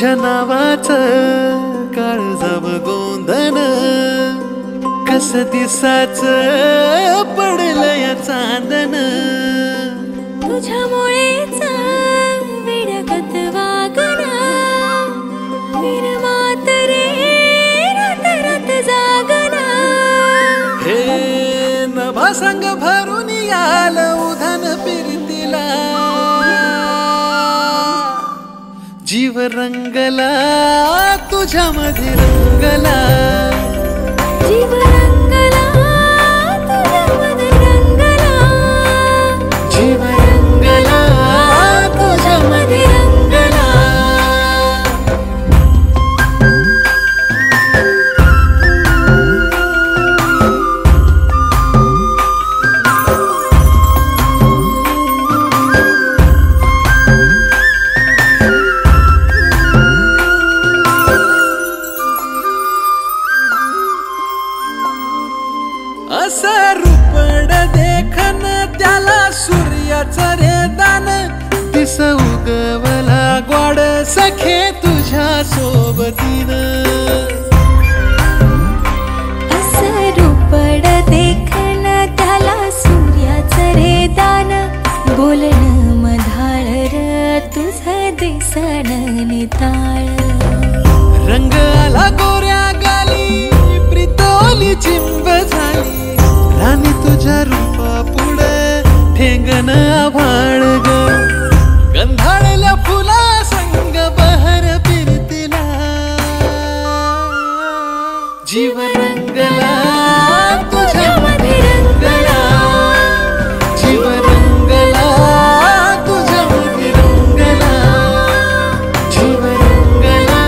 तुझ्या नावाचं काळजाव गोंधन कस दिसाचं पडलं या चांदन तुझ्यामुळेच विडगत वागणं निर्मात रे रात रात जागणं हे नभा संग भरून याल उधन फिरतीला जीव रंगला तुझ्यामध्ये रंगला जीव रंगला तुझ्यामध्ये रंगला जीव रंगला तुझ्यामध्ये रंगला असं रूपड देखन त्याला सूर्याचं रे दान दिस उगवला ग्वाड सखे तुझ्या सोबतीनं असं रूपड देखन त्याला सूर्याचं रे दान बोलणं मधाळ र तुझं दिसण निताळ रंग आला गोऱ्या गाली प्रितोली चिंब झाली राणी तुझ्या रूपा पुढे ठेंगण आभाळ ग गंधाळल्या फुला संग बहर फिरतीला जीव रंगला तुझ्यामध्ये रंगला जीव रंगला तुझ्यामध्ये रंगला जीव रंगला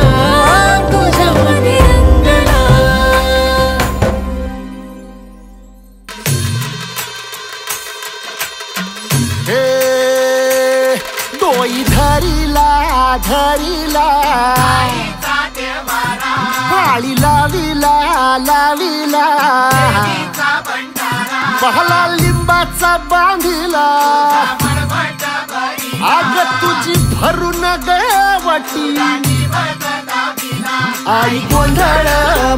तुझ्यामध्ये रंगला डोई धरीला धरीला पाळी लाविला लाविला पहला लिंबाचा बांधिला आग तुझी भरून गवटी आई गोंधळ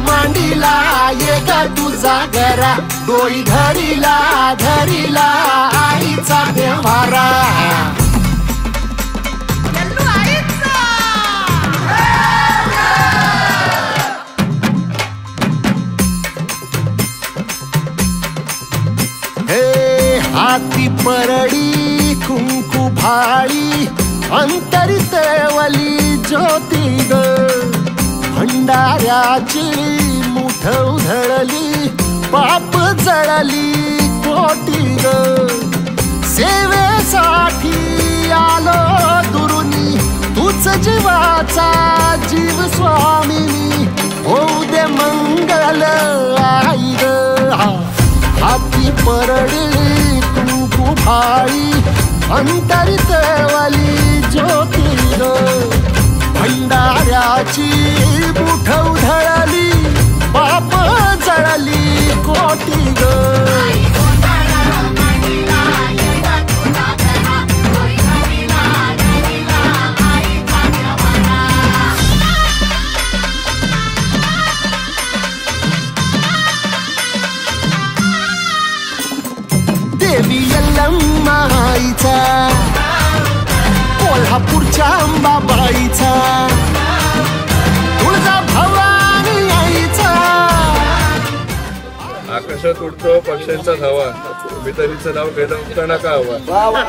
मांडीला ये ग तुझा घरा डोई धरीला धरीला आईचा देवारा हाती परडी कुंकू भाळी अंतरितवली ज्योती ग भंडाऱ्याची मुठ उधळली पाप जळली कोटी ग सेवेसाठी आलो दुरुनी तूच जीवाचा जीव स्वामिनी होऊ दे मंगल आई ग हाती परडी कुंकू भाळी अंतरितवली ज्योती ग भंडाऱ्याची मुठ उधळली पाप जळली कोटी ग देवी यल्लम्मा आईचा कोल्हापूरच्या अंबाबाईचा तुळजा भवानी आईचा आकाशात उडतो पक्ष्यांचा धावा वितरीचं नाव घेणं नका हवा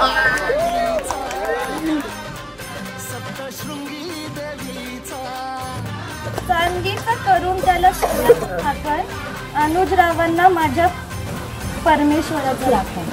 सांगीचं करून त्याला आपण अनुज रावांना माझ्या परमेश्वराचं राखण